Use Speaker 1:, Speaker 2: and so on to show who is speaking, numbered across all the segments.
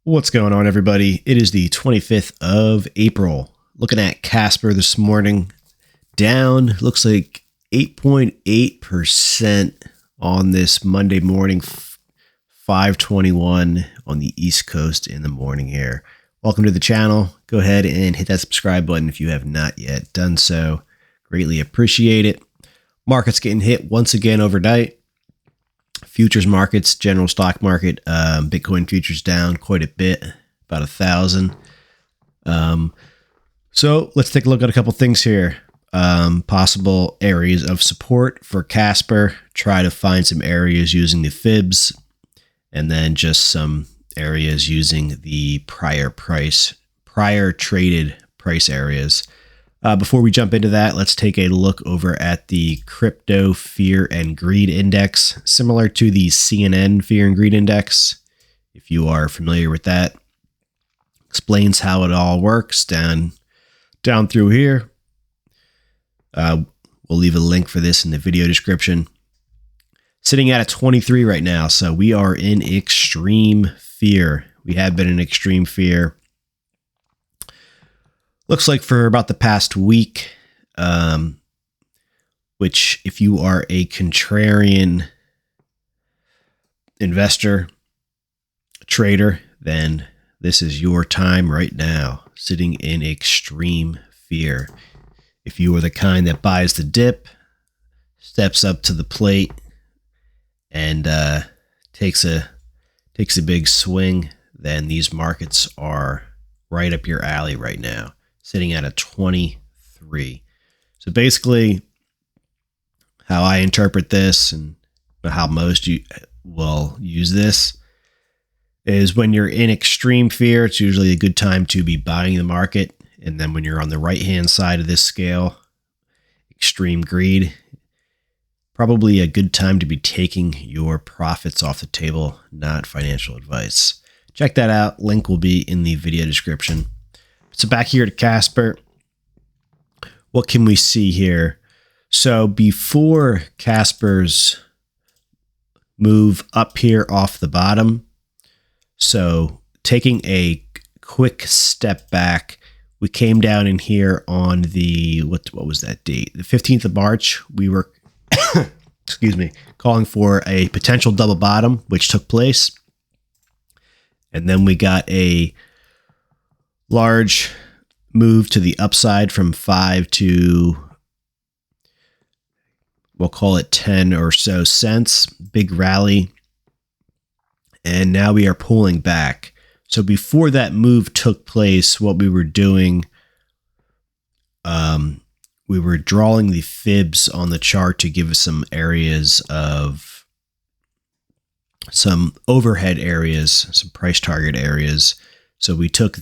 Speaker 1: What's going on, everybody? It is the 25th of April. Looking at Casper this morning, down, looks like 8.8% on this Monday morning, 5:21 on the East Coast in the morning here. Welcome to the channel. Go ahead and hit that subscribe button if you have not yet done so. Greatly appreciate it. Market's getting hit once again overnight. Futures markets, general stock market, Bitcoin futures down quite a bit, about 1,000. So let's take a look at a couple things here. Possible areas of support for Casper. Try to find some areas using the fibs, and then just some areas using the prior traded price areas. Before we jump into that, let's take a look over at the Crypto Fear and Greed Index, similar to the CNN Fear and Greed Index. If you are familiar with that, explains how it all works down through here. We'll leave a link for this in the video description. Sitting at a 23 right now, so we are in extreme fear. We have been in extreme fear. Looks like for about the past week, which if you are a contrarian investor, trader, then this is your time right now, sitting in extreme fear. If you are the kind that buys the dip, steps up to the plate, and takes a big swing, then these markets are right up your alley right now, sitting at a 23. So basically, how I interpret this and how most you will use this is when you're in extreme fear, it's usually a good time to be buying the market. And then when you're on the right-hand side of this scale, extreme greed, probably a good time to be taking your profits off the table, not financial advice. Check that out. Link will be in the video description. So back here to Casper, what can we see here? So before Casper's move up here off the bottom, so taking a quick step back, we came down in here on the, what was that date? The 15th of March, we were, excuse me, calling for a potential double bottom, which took place. And then we got a large move to the upside from 5 to, we'll call it 10 or so cents, big rally. And now we are pulling back. So before that move took place, what we were doing, we were drawing the fibs on the chart to give us some areas of some overhead areas, some price target areas. So we took,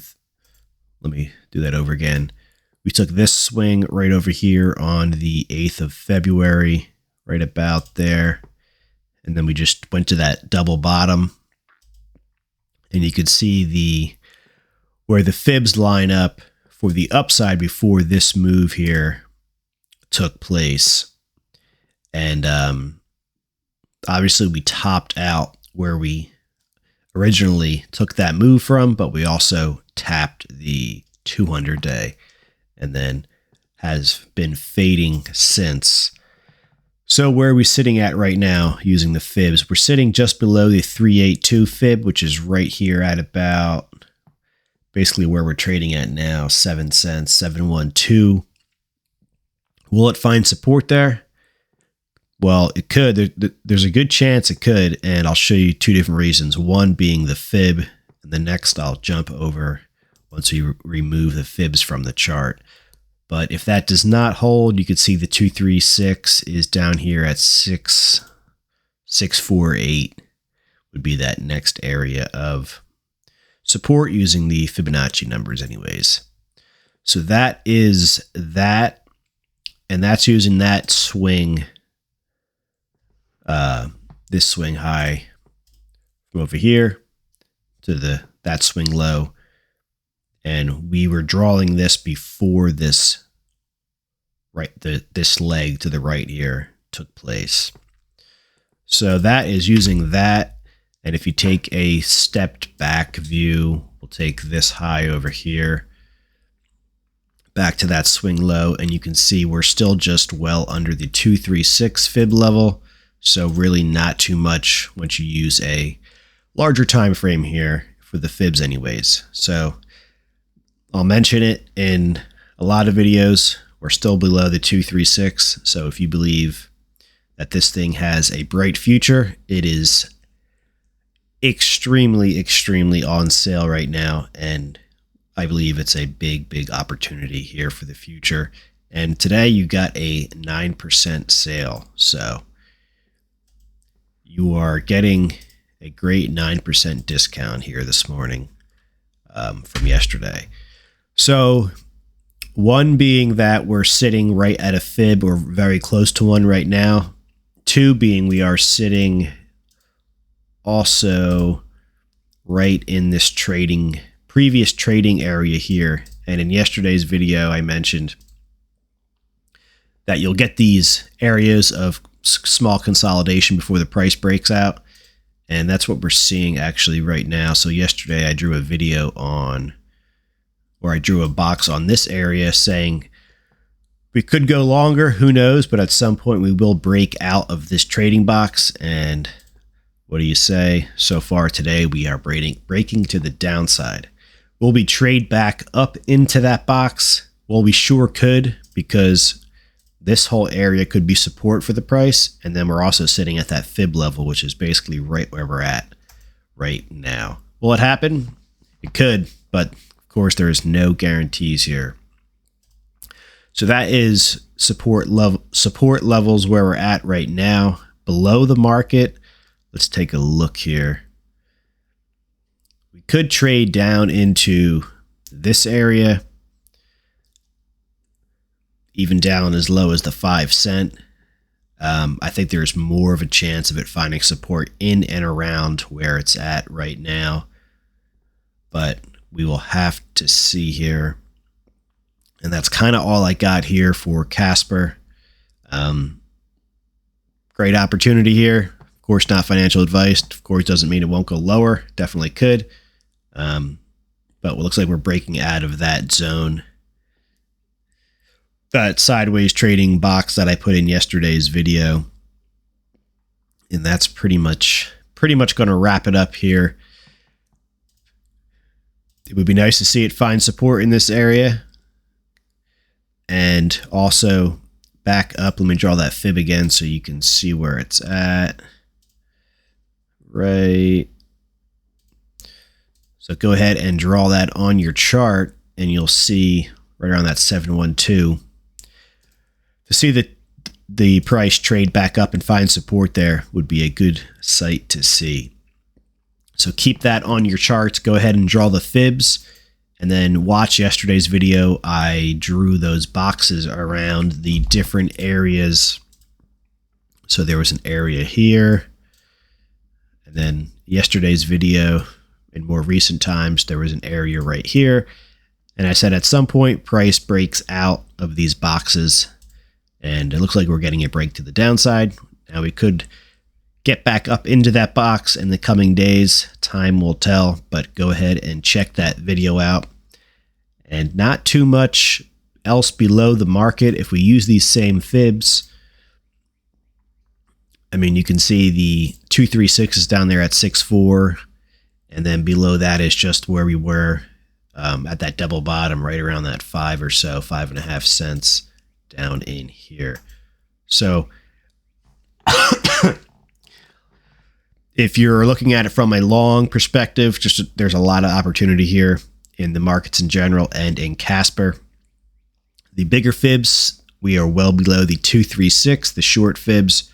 Speaker 1: let me do that over again. We took this swing right over here on the 8th of February, right about there. And then we just went to that double bottom. And you could see where the fibs line up for the upside before this move here took place. And obviously we topped out where we originally took that move from, but we also tapped the 200-day and then has been fading since. So where are we sitting at right now using the fibs? We're sitting just below the 382 fib, which is right here at about basically where we're trading at now, 7 cents, 712. Will it find support there? Well, it could. There's a good chance it could, and I'll show you two different reasons. One being the fib, and the next I'll jump over once we remove the fibs from the chart. But if that does not hold, you could see the 236 is down here at 648 would be that next area of support using the Fibonacci numbers anyways. So that is that, and that's using that swing, this swing high from over here to that swing low. And we were drawing this before this this leg to the right here took place. So that is using that. And if you take a stepped back view, we'll take this high over here back to that swing low, and you can see we're still just well under the 236 fib level. So really not too much once you use a larger time frame here for the fibs anyways. So I'll mention it in a lot of videos. We're still below the 236. So if you believe that this thing has a bright future, it is extremely on sale right now, and I believe it's a big opportunity here for the future. And today you got a 9% sale, so you are getting a great 9% discount here this morning from yesterday. So one being that we're sitting right at a fib or very close to one right now. Two being we are sitting also right in this previous trading area here. And in yesterday's video, I mentioned that you'll get these areas of small consolidation before the price breaks out. And that's what we're seeing actually right now. So yesterday I drew a video on, or I drew a box on this area saying we could go longer, who knows, but at some point we will break out of this trading box. And what do you say? So far today, we are breaking to the downside. Will we trade back up into that box? Well, we sure could, because this whole area could be support for the price. And then we're also sitting at that fib level, which is basically right where we're at right now. Will it happen? It could, but of course there is no guarantees here. So that is support levels where we're at right now. Below the market, let's take a look here. We could trade down into this area, even down as low as the 5 cent. I think there's more of a chance of it finding support in and around where it's at right now, but we will have to see here. And that's kind of all I got here for Casper. Great opportunity here. Of course, not financial advice. Of course, doesn't mean it won't go lower. Definitely could. But it looks like we're breaking out of that zone. That sideways trading box that I put in yesterday's video. And that's pretty much going to wrap it up here. It would be nice to see it find support in this area. And also back up. Let me draw that fib again so you can see where it's at. Right. So go ahead and draw that on your chart, and you'll see right around that 712. To see the price trade back up and find support there would be a good sight to see. So keep that on your charts. Go ahead and draw the fibs, and then watch yesterday's video. I drew those boxes around the different areas. So there was an area here, and then yesterday's video, in more recent times, there was an area right here. And I said at some point, price breaks out of these boxes, and it looks like we're getting a break to the downside. Now we could get back up into that box in the coming days. Time will tell, but go ahead and check that video out. And not too much else below the market. If we use these same fibs, I mean, you can see the 236 is down there at 6.4, and then below that is just where we were at that double bottom, right around that 5 or so, 5.5 cents down in here. So if you're looking at it from a long perspective, there's a lot of opportunity here in the markets in general and in Casper. The bigger fibs, we are well below the 236. The short fibs,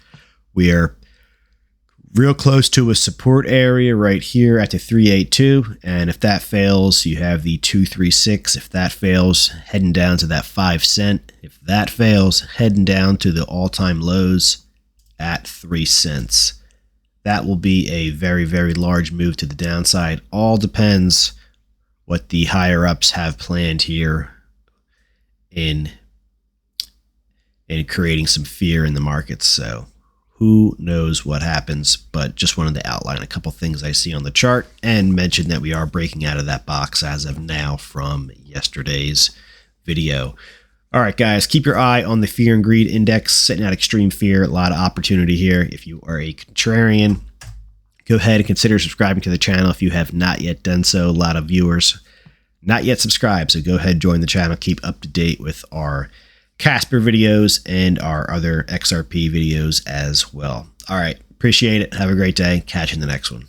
Speaker 1: we are real close to a support area right here at the 382. And if that fails, you have the 236. If that fails, heading down to that 5 cent. If that fails, heading down to the all-time lows at 3 cents. That will be a very, very large move to the downside. All depends what the higher ups have planned here in creating some fear in the markets. So Who knows what happens, but just wanted to outline a couple things I see on the chart and mention that we are breaking out of that box as of now from yesterday's video. All right, guys, keep your eye on the fear and greed index, sitting at extreme fear. A lot of opportunity here. If you are a contrarian, go ahead and consider subscribing to the channel if you have not yet done so. A lot of viewers not yet subscribed, so go ahead and join the channel. Keep up to date with our Casper videos and our other XRP videos as well. All right, appreciate it. Have a great day. Catch you in the next one.